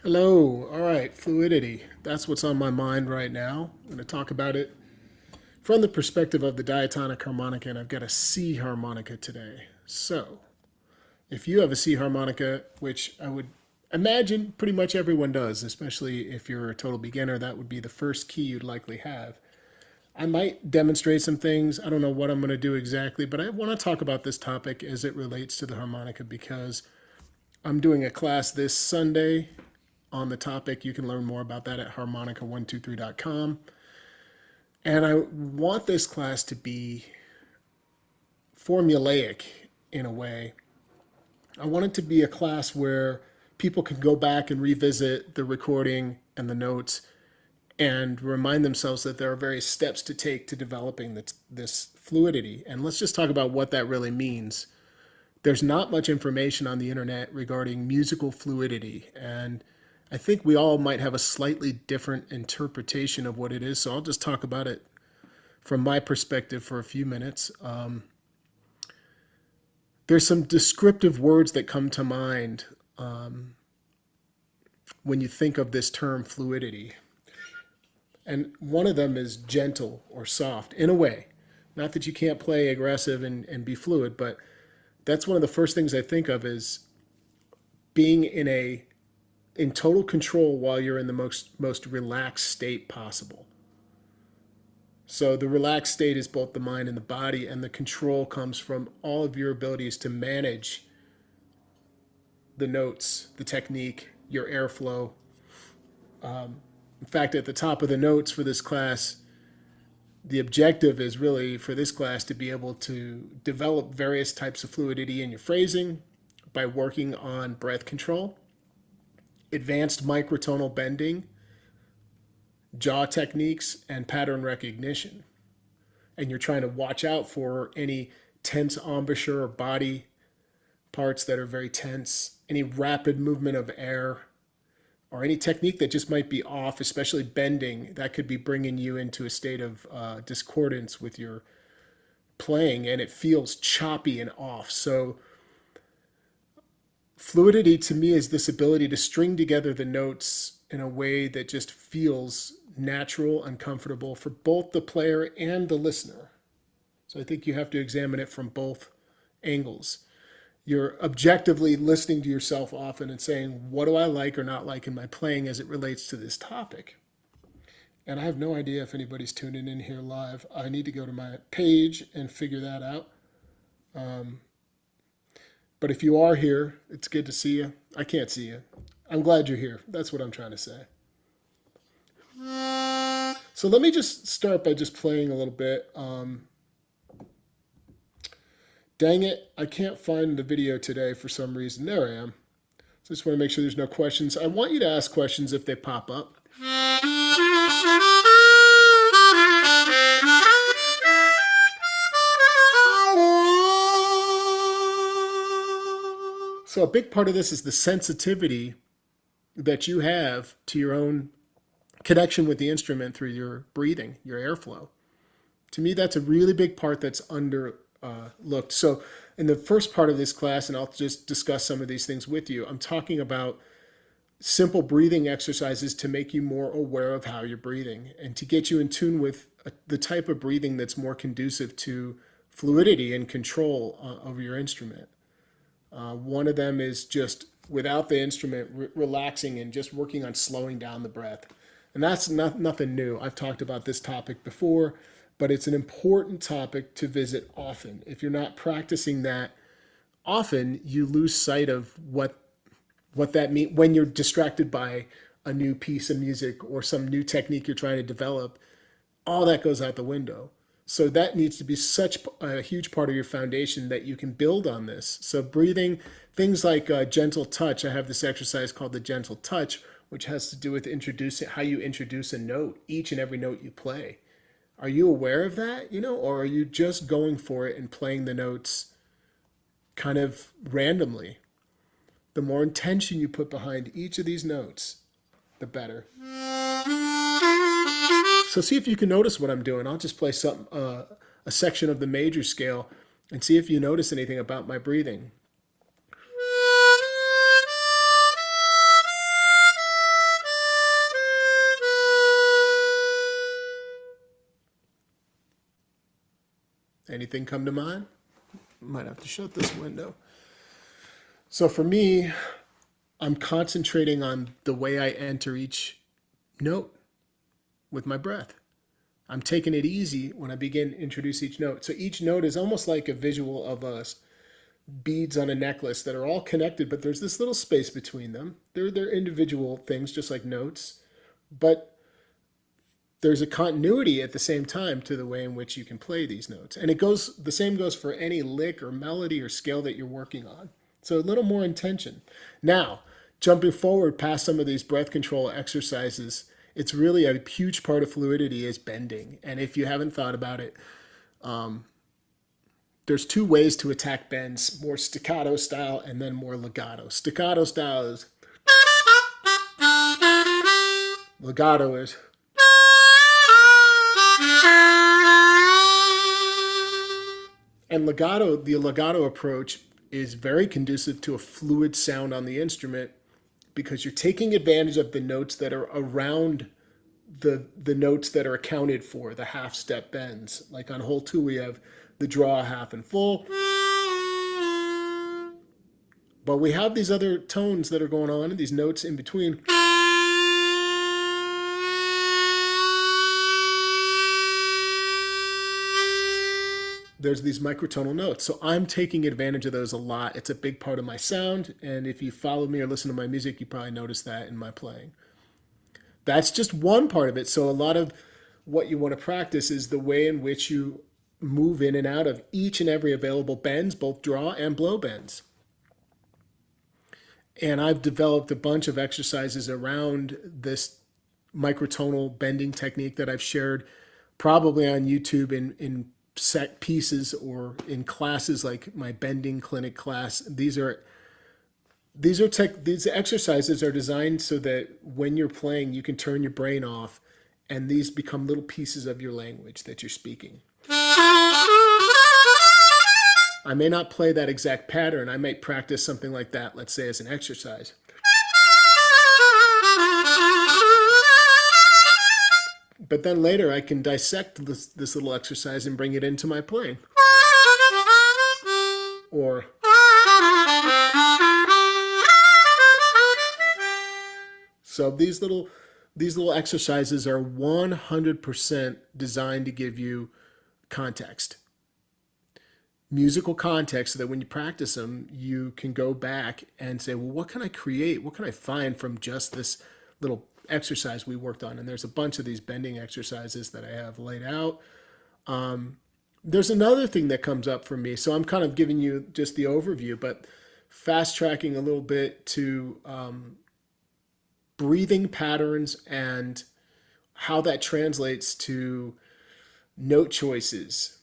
Hello. All right, fluidity. That's what's on my mind right now. I'm going to talk about it from the perspective of the diatonic harmonica, and I've got a C harmonica today. So, if you have a C harmonica, which I would imagine pretty much everyone does, especially if you're a total beginner, that would be the first key you'd likely have. I might demonstrate some things. I don't know what I'm going to do exactly, but I want to talk about this topic as it relates to the harmonica because I'm doing a class this Sunday on the topic. You can learn more about that at harmonica123.com. And I want this class to be formulaic in a way. I want it to be a class where people can go back and revisit the recording and the notes and remind themselves that there are various steps to take to developing this fluidity. And let's just talk about what that really means. There's not much information on the internet regarding musical fluidity, and I think we all might have a slightly different interpretation of what it is, so I'll just talk about it from my perspective for a few minutes. There's some descriptive words that come to mind when you think of this term fluidity. And one of them is gentle or soft, in a way. Not that you can't play aggressive and be fluid, but that's one of the first things I think of is being in total control while you're in the most relaxed state possible. So the relaxed state is both the mind and the body, and the control comes from all of your abilities to manage the notes, the technique, your airflow. In fact, at the top of the notes for this class, the objective is really for this class to be able to develop various types of fluidity in your phrasing by working on breath control, advanced microtonal bending, jaw techniques, and pattern recognition. And you're trying to watch out for any tense embouchure or body parts that are very tense, any rapid movement of air, or any technique that just might be off, especially bending, that could be bringing you into a state of discordance with your playing, and it feels choppy and off. So fluidity to me is this ability to string together the notes in a way that just feels natural and comfortable for both the player and the listener. So I think you have to examine it from both angles. You're objectively listening to yourself often and saying, what do I like or not like in my playing as it relates to this topic? And I have no idea if anybody's tuning in here live. I need to go to my page and figure that out. But if you are here, it's good to see you. I can't see you. I'm glad you're here. That's what I'm trying to say. So let me just start by just playing a little bit. Dang it, I can't find the video today for some reason. There I am. So I just want to make sure there's no questions. I want you to ask questions if they pop up. So a big part of this is the sensitivity that you have to your own connection with the instrument through your breathing, your airflow. To me, that's a really big part that's underlooked. So in the first part of this class, and I'll just discuss some of these things with you, I'm talking about simple breathing exercises to make you more aware of how you're breathing and to get you in tune with the type of breathing that's more conducive to fluidity and control over your instrument. One of them is just without the instrument, relaxing and just working on slowing down the breath. And that's nothing new. I've talked about this topic before, but it's an important topic to visit often. If you're not practicing that often, you lose sight of what that means when you're distracted by a new piece of music or some new technique you're trying to develop. All that goes out the window. So that needs to be such a huge part of your foundation that you can build on this. So breathing, things like gentle touch. I have this exercise called the gentle touch, which has to do with introducing how you introduce a note, each and every note you play. Are you aware of that, or are you just going for it and playing the notes kind of randomly? The more intention you put behind each of these notes, the better. So see if you can notice what I'm doing. I'll just play a section of the major scale and see if you notice anything about my breathing. Anything come to mind? Might have to shut this window. So for me, I'm concentrating on the way I enter each note with my breath. I'm taking it easy when I begin to introduce each note. So each note is almost like a visual of us beads on a necklace that are all connected, but there's this little space between them. They're individual things, just like notes, but there's a continuity at the same time to the way in which you can play these notes. And the same goes for any lick or melody or scale that you're working on. So a little more intention. Now, jumping forward past some of these breath control exercises, it's really a huge part of fluidity is bending. And if you haven't thought about it, there's two ways to attack bends, more staccato style and then more legato. Staccato style is, legato is, and the legato approach is very conducive to a fluid sound on the instrument because you're taking advantage of the notes that are around the notes that are accounted for, the half step bends. Like on hole 2, we have the draw, half, and full. But we have these other tones that are going on and these notes in between. There's these microtonal notes. So I'm taking advantage of those a lot. It's a big part of my sound. And if you follow me or listen to my music, you probably notice that in my playing. That's just one part of it. So a lot of what you want to practice is the way in which you move in and out of each and every available bends, both draw and blow bends. And I've developed a bunch of exercises around this microtonal bending technique that I've shared probably on YouTube in set pieces or in classes like my bending clinic class. These exercises are designed so that when you're playing, you can turn your brain off and these become little pieces of your language that you're speaking. I may not play that exact pattern. I might practice something like that, let's say as an exercise. But then later I can dissect this little exercise and bring it into my playing. Or so these little exercises are 100% designed to give you context. Musical context so that when you practice them, you can go back and say, well, what can I create? What can I find from just this little exercise we worked on? And there's a bunch of these bending exercises that I have laid out. There's another thing that comes up for me. So I'm kind of giving you just the overview, but fast tracking a little bit to breathing patterns and how that translates to note choices.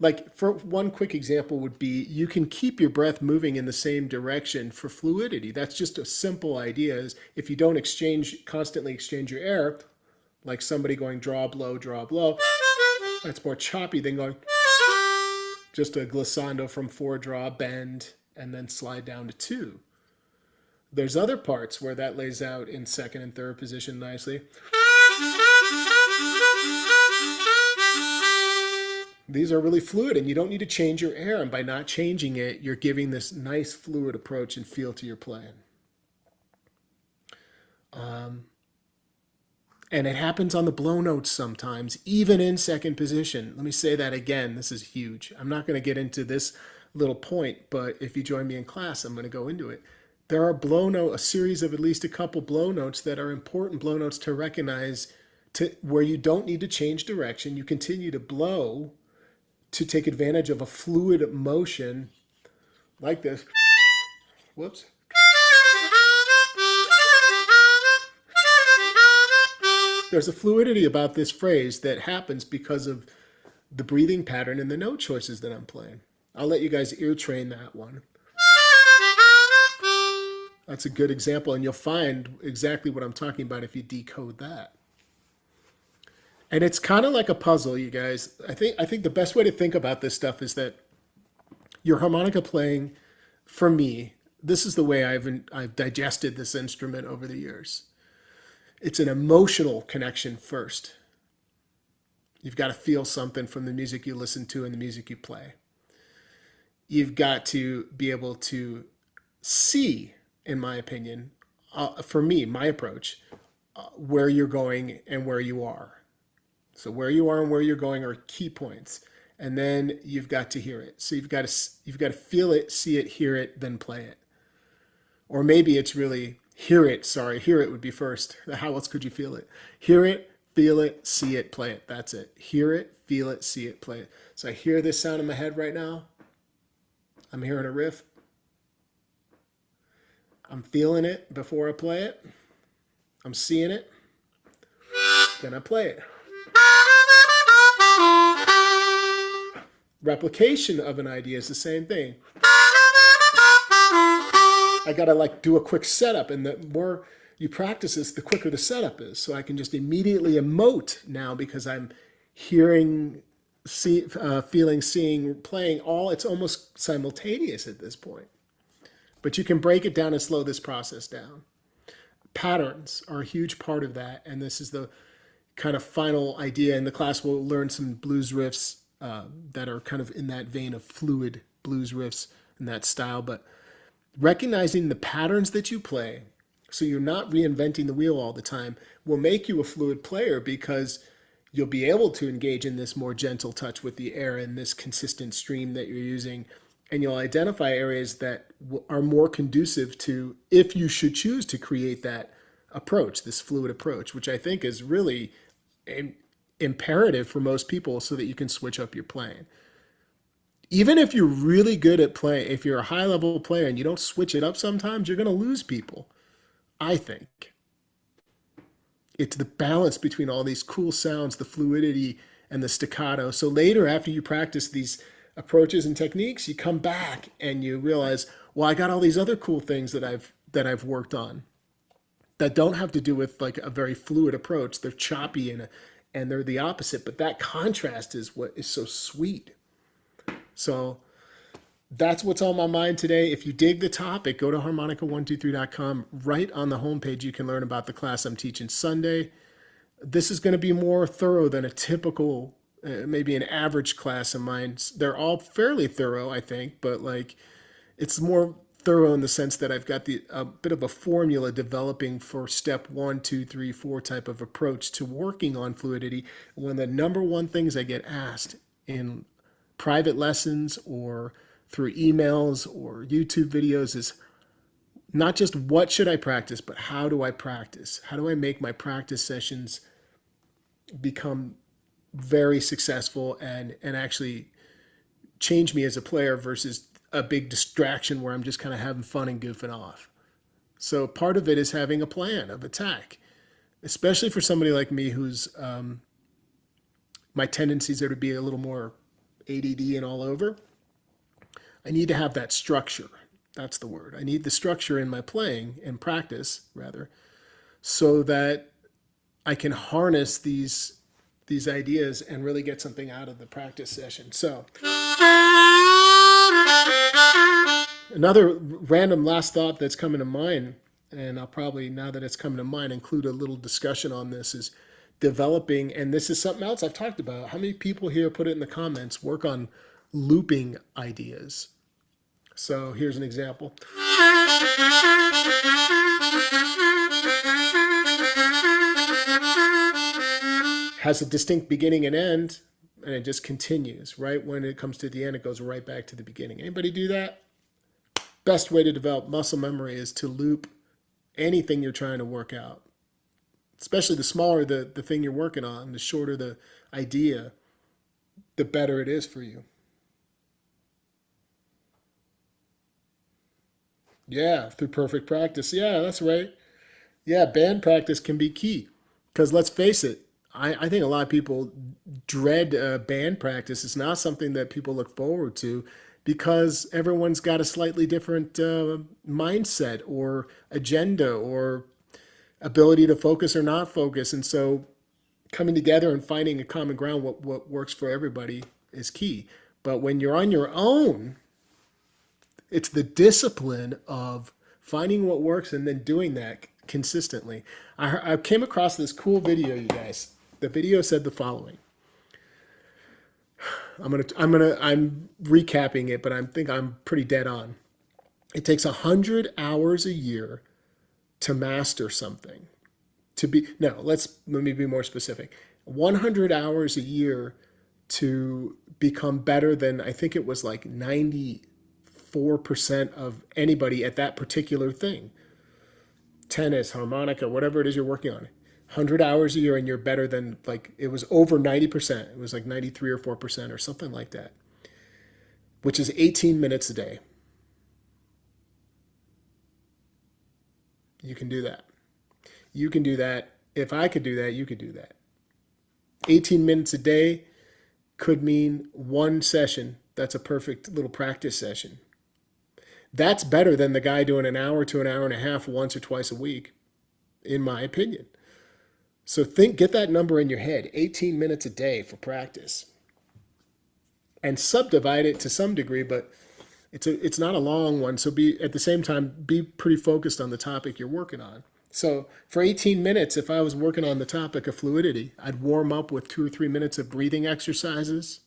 Like for one quick example would be you can keep your breath moving in the same direction for fluidity. That's just a simple idea is if you don't constantly exchange your air, like somebody going draw, blow, that's more choppy than going just a glissando from 4 draw, bend, and then slide down to 2. There's other parts where that lays out in second and third position nicely. These are really fluid and you don't need to change your air. And by not changing it, you're giving this nice fluid approach and feel to your playing. And it happens on the blow notes sometimes, even in second position. Let me say that again. This is huge. I'm not going to get into this little point, but if you join me in class, I'm going to go into it. There are a series of at least a couple blow notes that are important blow notes to recognize where you don't need to change direction. You continue to blow to take advantage of a fluid motion like this. Whoops. There's a fluidity about this phrase that happens because of the breathing pattern and the note choices that I'm playing. I'll let you guys ear train that one. That's a good example, and you'll find exactly what I'm talking about if you decode that. And it's kind of like a puzzle, you guys. I think the best way to think about this stuff is that your harmonica playing, for me, this is the way I've digested this instrument over the years. It's an emotional connection first. You've got to feel something from the music you listen to and the music you play. You've got to be able to see, in my opinion, for me, my approach, where you're going and where you are. So where you are and where you're going are key points. And then you've got to hear it. So you've got to feel it, see it, hear it, then play it. Or maybe it's really hear it. Sorry, hear it would be first. How else could you feel it? Hear it, feel it, see it, play it. That's it. Hear it, feel it, see it, play it. So I hear this sound in my head right now. I'm hearing a riff. I'm feeling it before I play it. I'm seeing it. Then I play it. Replication of an idea is the same thing. I gotta like do a quick setup, and the more you practice this, the quicker the setup is. So I can just immediately emote now because I'm hearing, feeling, seeing, playing all. It's almost simultaneous at this point. But you can break it down and slow this process down. Patterns are a huge part of that, and this is the kind of final idea. In the class, we'll learn some blues riffs that are kind of in that vein of fluid blues riffs in that style, but recognizing the patterns that you play so you're not reinventing the wheel all the time will make you a fluid player, because you'll be able to engage in this more gentle touch with the air and this consistent stream that you're using, and you'll identify areas that are more conducive to, if you should choose to create that approach, this fluid approach, which I think is really imperative for most people so that you can switch up your playing. Even if you're really good at playing, if you're a high level player and you don't switch it up sometimes, you're going to lose people, I think. It's the balance between all these cool sounds, the fluidity and the staccato. So later, after you practice these approaches and techniques, you come back and you realize, well, I got all these other cool things that I've worked on that don't have to do with like a very fluid approach. They're choppy and they're the opposite, but that contrast is what is so sweet. So that's what's on my mind today. If you dig the topic, go to harmonica123.com. Right on the homepage, you can learn about the class I'm teaching Sunday. This is going to be more thorough than a typical, maybe an average class of mine. They're all fairly thorough, I think, but like it's more thorough in the sense that I've got a bit of a formula developing for step 1, 2, 3, 4 type of approach to working on fluidity. One of the number one things I get asked in private lessons or through emails or YouTube videos is not just what should I practice, but how do I practice? How do I make my practice sessions become very successful and actually change me as a player versus a big distraction where I'm just kind of having fun and goofing off. So part of it is having a plan of attack, especially for somebody like me who's my tendencies are to be a little more ADD and all over. I need to have that structure. That's the word. I need the structure in my playing and practice, rather, so that I can harness these ideas and really get something out of the practice session. So another random last thought that's coming to mind, and I'll probably, now that it's coming to mind, include a little discussion on this, is developing, and this is something else I've talked about. How many people here, put it in the comments, work on looping ideas? So here's an example. Has a distinct beginning and end, and it just continues. Right when it comes to the end, it goes right back to the beginning. Anybody do that? Best way to develop muscle memory is to loop anything you're trying to work out. Especially the smaller the thing you're working on, the shorter the idea, the better it is for you. Yeah, through perfect practice. Yeah, that's right. Yeah, band practice can be key. Because let's face it, I think a lot of people dread band practice. It's not something that people look forward to because everyone's got a slightly different mindset or agenda or ability to focus or not focus. And so coming together and finding a common ground, what works for everybody is key. But when you're on your own, it's the discipline of finding what works and then doing that consistently. I came across this cool video, you guys. The video said the following. I'm recapping it, but I think I'm pretty dead on. It takes 100 hours a year to master something. To be no, let me be more specific. 100 hours a year to become better than, I think it was like 94% of anybody at that particular thing. Tennis, harmonica, whatever it is you're working on. 100 hours a year and you're better than, like, it was over 90%. It was like 93 or 4% or something like that, which is 18 minutes a day. You can do that. You can do that. If I could do that, you could do that. 18 minutes a day could mean one session. That's a perfect little practice session. That's better than the guy doing an hour to an hour and a half once or twice a week, in my opinion. So get that number in your head, 18 minutes a day for practice. And subdivide it to some degree, but it's not a long one. So at the same time, be pretty focused on the topic you're working on. So for 18 minutes, if I was working on the topic of fluidity, I'd warm up with 2 or 3 minutes of breathing exercises.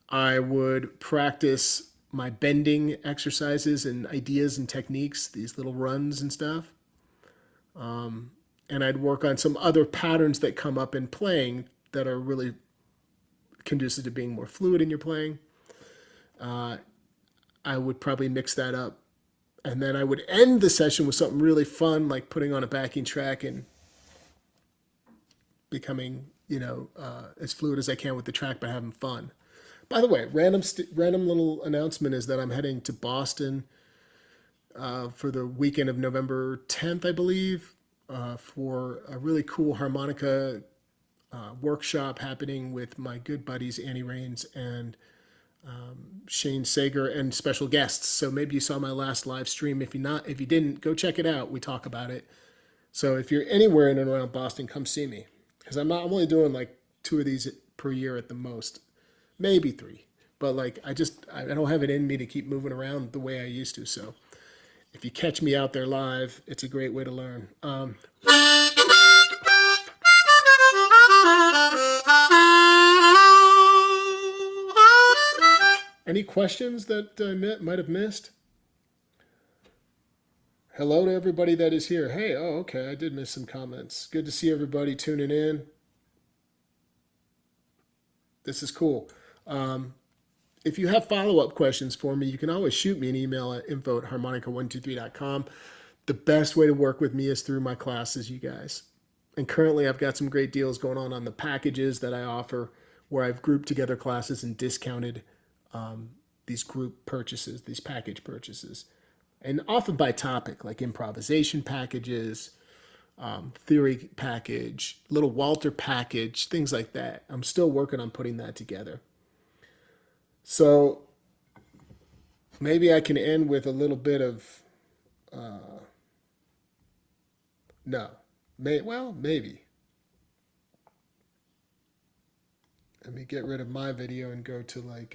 I would practice my bending exercises and ideas and techniques, these little runs and stuff. And I'd work on some other patterns that come up in playing that are really conducive to being more fluid in your playing. I would probably mix that up. And then I would end the session with something really fun, like putting on a backing track and becoming, as fluid as I can with the track, but having fun. By the way, random little announcement is that I'm heading to Boston for the weekend of November 10th, I believe, for a really cool harmonica workshop happening with my good buddies Annie Rains and Shane Sager and special guests. So maybe you saw my last live stream. If you didn't, go check it out. We talk about it. So if you're anywhere in and around Boston, come see me, because I'm only doing like 2 of these per year at the most, maybe 3. But like I don't have it in me to keep moving around the way I used to. So if you catch me out there live, it's a great way to learn. Any questions that I might have missed? Hello to everybody that is here. Hey, okay, I did miss some comments. Good to see everybody tuning in. This is cool. If you have follow-up questions for me, you can always shoot me an email at info@harmonica123.com. The best way to work with me is through my classes, you guys. And currently I've got some great deals going on the packages that I offer, where I've grouped together classes and discounted these group purchases, these package purchases. And often by topic, like improvisation packages, theory package, little Walter package, things like that. I'm still working on putting that together. So maybe I can end with a little bit of, maybe. Let me get rid of my video and go to like,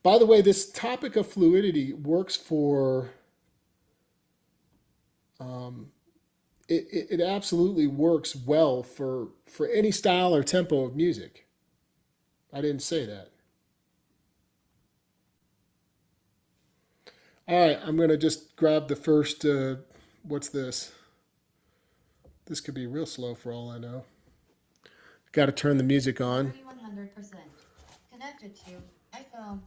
by the way, this topic of fluidity works for, it absolutely works well for any style or tempo of music. I didn't say that. All right, I'm going to just grab the first, what's this? This could be real slow for all I know. Got to turn the music on. 3100% connected to iPhone.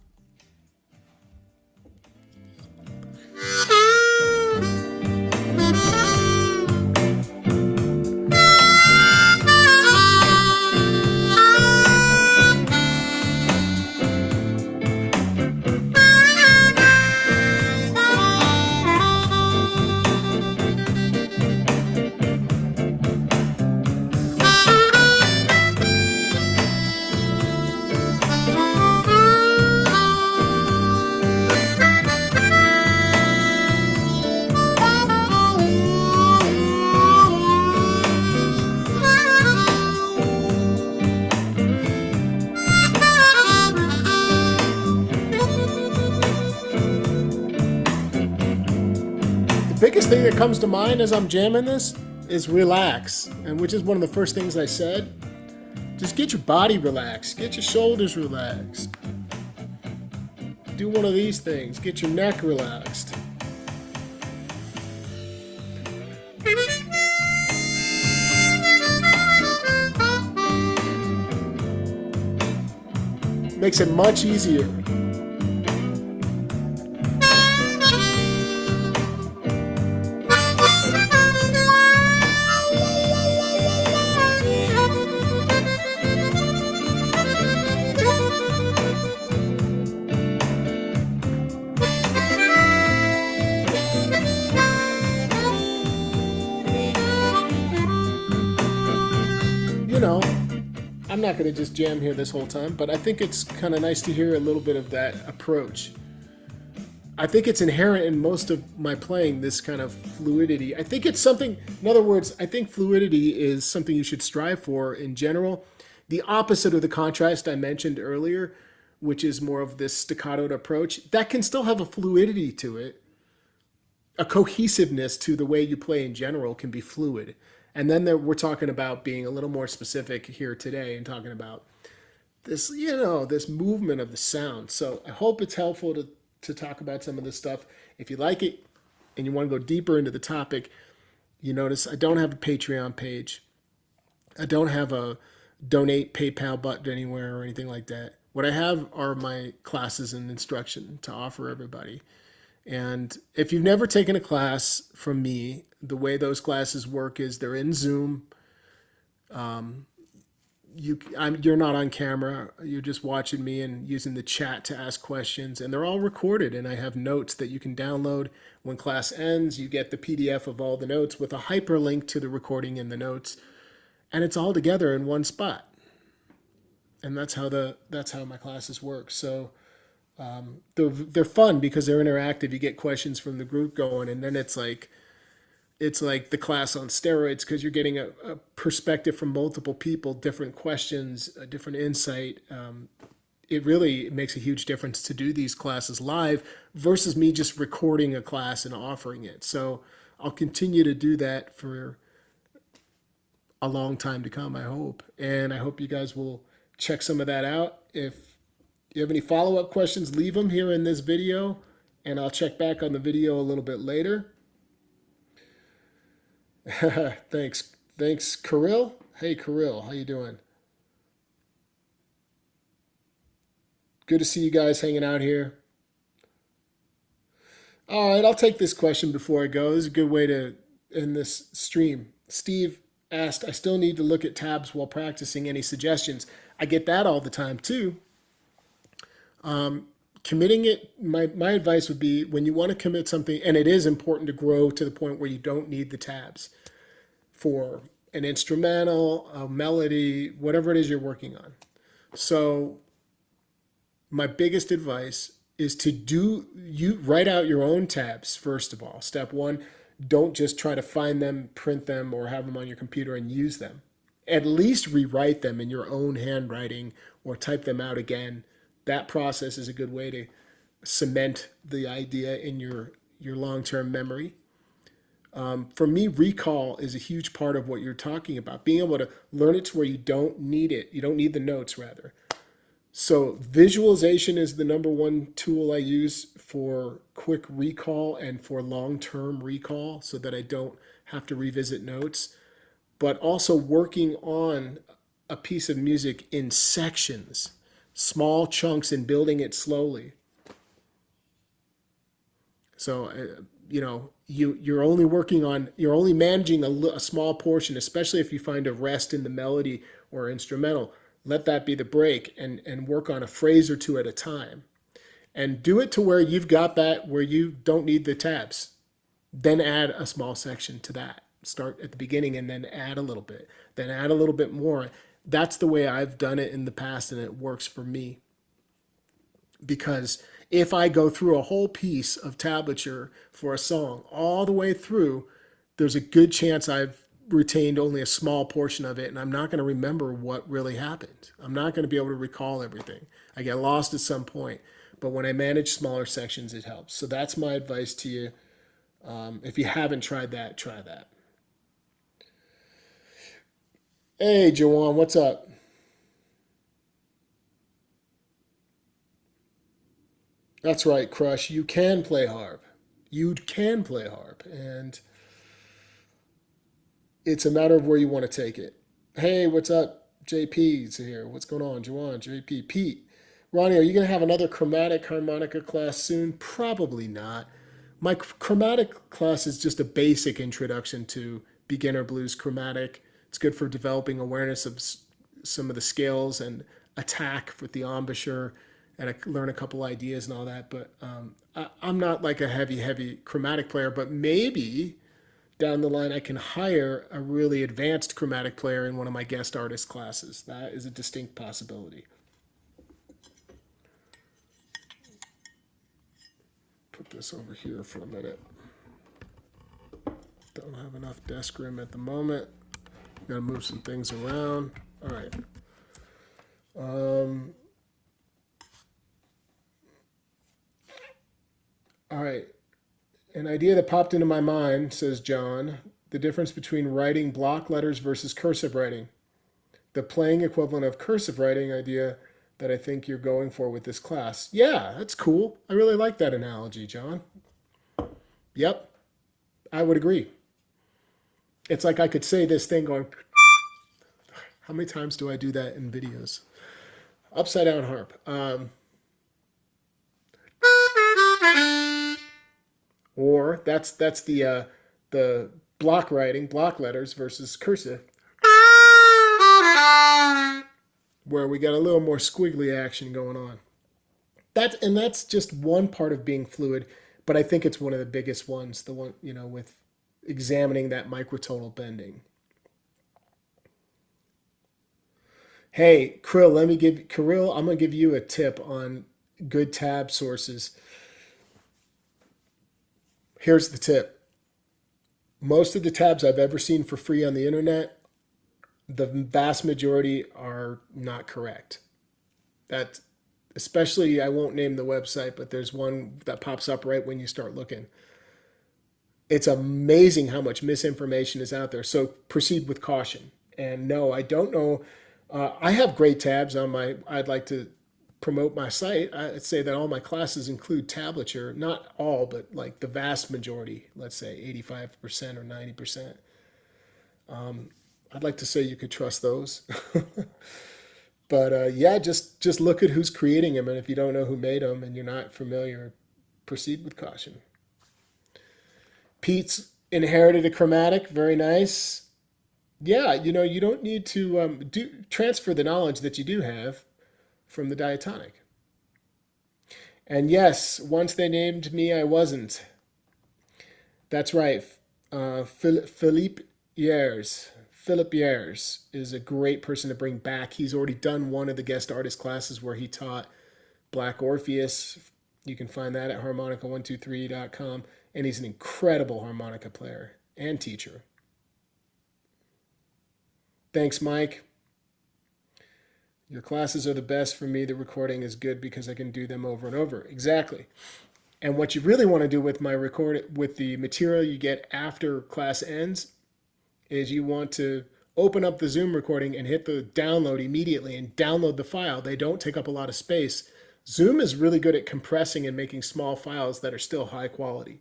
Biggest thing that comes to mind as I'm jamming this is relax, and which is one of the first things I said. Just get your body relaxed. Get your shoulders relaxed. Do one of these things. Get your neck relaxed. Makes it much easier. You know, I'm not going to just jam here this whole time, but I think it's kind of nice to hear a little bit of that approach. I think it's inherent in most of my playing, this kind of fluidity. I think it's something, in other words, I think fluidity is something you should strive for in general. The opposite of the contrast I mentioned earlier, which is more of this staccato approach, that can still have a fluidity to it. A cohesiveness to the way you play in general can be fluid. And then we're talking about being a little more specific here today and talking about this, this movement of the sound. So I hope it's helpful to talk about some of this stuff. If you like it and you want to go deeper into the topic, you notice I don't have a Patreon page. I don't have a donate PayPal button anywhere or anything like that. What I have are my classes and instruction to offer everybody. And if you've never taken a class from me, the way those classes work is they're in Zoom. You're not on camera. You're just watching me and using the chat to ask questions. And they're all recorded. And I have notes that you can download. When class ends, you get the PDF of all the notes with a hyperlink to the recording in the notes. And it's all together in one spot. And that's how my classes work. So they're fun because they're interactive. You get questions from the group going, and then it's like the class on steroids because you're getting a perspective from multiple people, different questions, a different insight. It really makes a huge difference to do these classes live versus me just recording a class and offering it. So I'll continue to do that for a long time to come, I hope. And I hope you guys will check some of that out. If you have any follow-up questions, leave them here in this video, and I'll check back on the video a little bit later. Thanks, Kirill. Hey, Kirill, how you doing? Good to see you guys hanging out here. All right, I'll take this question before I go. This is a good way to end this stream. Steve asked, I still need to look at tabs while practicing. Any suggestions? I get that all the time too. Committing it, my advice would be when you want to commit something, and it is important to grow to the point where you don't need the tabs for an instrumental, a melody, whatever it is you're working on. So my biggest advice is to write out your own tabs, first of all. Step one, don't just try to find them, print them, or have them on your computer and use them. At least rewrite them in your own handwriting or type them out again. That process is a good way to cement the idea in your long-term memory. For me, recall is a huge part of what you're talking about. Being able to learn it to where you don't need it. You don't need the notes, rather. So visualization is the number one tool I use for quick recall and for long-term recall so that I don't have to revisit notes. But also working on a piece of music in sections, small chunks, and building it slowly. So, you're only managing a small portion, especially if you find a rest in the melody or instrumental. Let that be the break and work on a phrase or two at a time. And do it to where you've got that, where you don't need the tabs. Then add a small section to that. Start at the beginning and then add a little bit. Then add a little bit more. That's the way I've done it in the past, and it works for me. Because if I go through a whole piece of tablature for a song all the way through, there's a good chance I've retained only a small portion of it, and I'm not going to remember what really happened. I'm not going to be able to recall everything. I get lost at some point. But when I manage smaller sections, it helps. So that's my advice to you. If you haven't tried that, try that. Hey, Jawan, what's up? That's right, Crush. You can play harp. You can play harp. And it's a matter of where you want to take it. Hey, what's up? JP's here. What's going on? Juwan, JP, Pete. Ronnie, are you going to have another chromatic harmonica class soon? Probably not. My chromatic class is just a basic introduction to beginner blues chromatic. It's good for developing awareness of some of the scales and attack with the embouchure, and I learn a couple ideas and all that. But I'm not like a heavy chromatic player, but maybe down the line I can hire a really advanced chromatic player in one of my guest artist classes. That is a distinct possibility. Put this over here for a minute. Don't have enough desk room at the moment. Gotta move some things around. All right. All right. An idea that popped into my mind, says John, the difference between writing block letters versus cursive writing. The playing equivalent of cursive writing idea that I think you're going for with this class. Yeah, that's cool. I really like that analogy, John. Yep, I would agree. It's like I could say this thing going, how many times do I do that in videos? Upside down harp. Or that's the block writing, block letters versus cursive, where we got a little more squiggly action going on. That's just one part of being fluid, but I think it's one of the biggest ones. The one with examining that microtonal bending. Hey, Kirill, I'm gonna give you a tip on good tab sources. Here's the tip. Most of the tabs I've ever seen for free on the internet, the vast majority are not correct. That, especially, I won't name the website, but there's one that pops up right when you start looking. It's amazing how much misinformation is out there. So proceed with caution. And no, I don't know. I have great tabs on my. I'd like to promote my site. I'd say that all my classes include tablature. Not all, but like the vast majority. Let's say 85% or 90%. I'd like to say you could trust those. But yeah, just look at who's creating them, and if you don't know who made them and you're not familiar, proceed with caution. Pete's inherited a chromatic, very nice. Yeah, you don't need to transfer the knowledge that you do have from the diatonic. And yes, once they named me, I wasn't. That's right. Philippe Yers. Philip Yers is a great person to bring back. He's already done one of the guest artist classes where he taught Black Orpheus. You can find that at harmonica123.com. And he's an incredible harmonica player and teacher. Thanks, Mike. Your classes are the best for me. The recording is good because I can do them over and over. Exactly. And what you really want to do with with the material you get after class ends is you want to open up the Zoom recording and hit the download immediately and download the file. They don't take up a lot of space. Zoom is really good at compressing and making small files that are still high quality.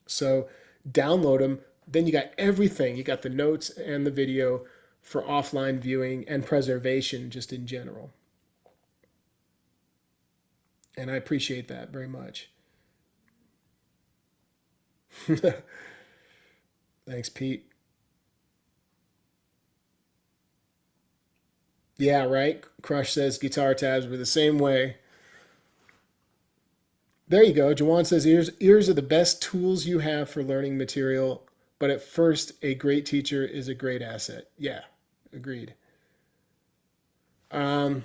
So download them. Then you got everything. You got the notes and the video for offline viewing and preservation just in general. And I appreciate that very much. Thanks, Pete. Yeah, right. Crush says guitar tabs were the same way. There you go. Jawan says ears are the best tools you have for learning material, but at first, a great teacher is a great asset. Yeah, agreed. Um,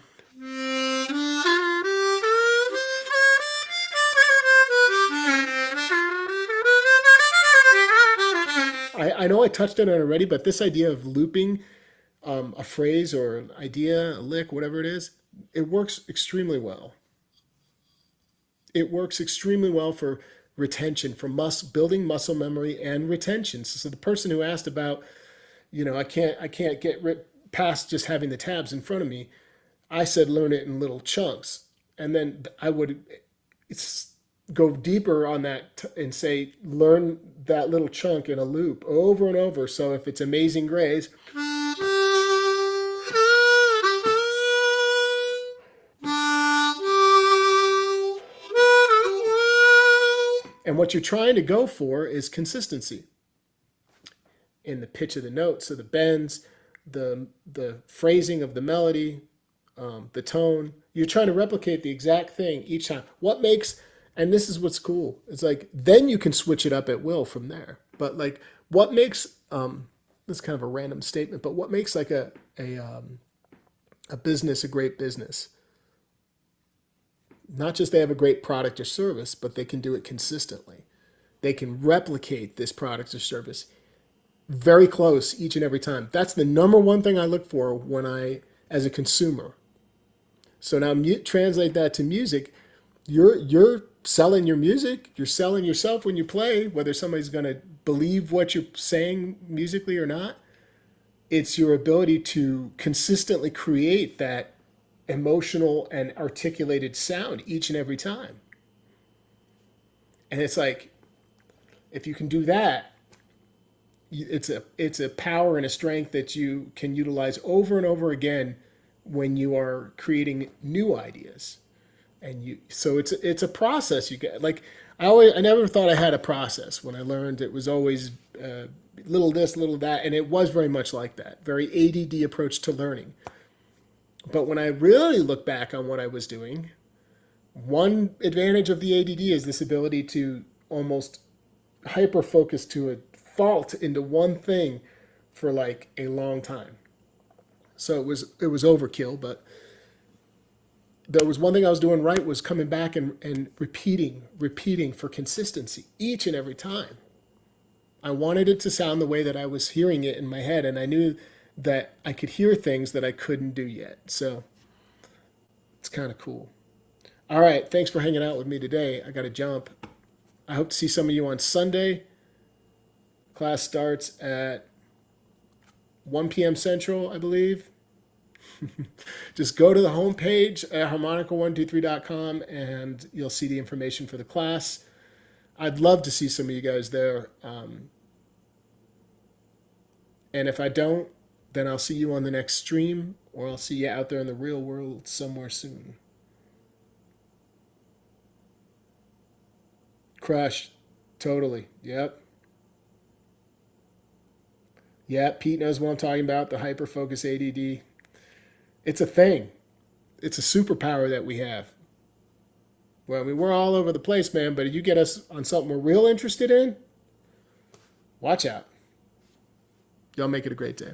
I know I touched on it already, but this idea of looping a phrase or an idea, a lick, whatever it is, it works extremely well. It works extremely well for retention, for building muscle memory and retention. So the person who asked about, I can't get past just having the tabs in front of me. I said learn it in little chunks, and then I would it's go deeper on that and say learn that little chunk in a loop over and over. So if it's Amazing Grace, and what you're trying to go for is consistency in the pitch of the notes, so the bends, the phrasing of the melody, the tone. You're trying to replicate the exact thing each time. What makes, and this is what's cool. It's like then you can switch it up at will from there. But like, what makes this is kind of a random statement, but what makes like a business a great business? Not just they have a great product or service, but they can do it consistently. They can replicate this product or service very close each and every time. That's the number one thing I look for when as a consumer. So now translate that to music. You're selling your music. You're selling yourself when you play, whether somebody's going to believe what you're saying musically or not. It's your ability to consistently create that emotional and articulated sound each and every time. And it's like, if you can do that, it's a power and a strength that you can utilize over and over again when you are creating new ideas. And so it's a process. You get like I never thought I had a process. When I learned, it was always little this, little that, and it was very much like that, very ADD approach to learning. But when I really look back on what I was doing, one advantage of the ADD is this ability to almost hyper focus to a fault into one thing for like a long time. So it was overkill, but there was one thing I was doing right, was coming back and repeating for consistency each and every time. I wanted it to sound the way that I was hearing it in my head, and I knew that I could hear things that I couldn't do yet. So it's kind of cool. All right, thanks for hanging out with me today. I got to jump. I hope to see some of you on Sunday. Class starts at 1 p.m. Central, I believe. Just go to the homepage at harmonica123.com and you'll see the information for the class. I'd love to see some of you guys there. And if I don't, then I'll see you on the next stream, or I'll see you out there in the real world somewhere soon. Crushed. Totally. Yep. Yeah, Pete knows what I'm talking about, the hyperfocus ADD. It's a thing. It's a superpower that we have. Well, I mean, we're all over the place, man, but if you get us on something we're real interested in, watch out. Y'all make it a great day.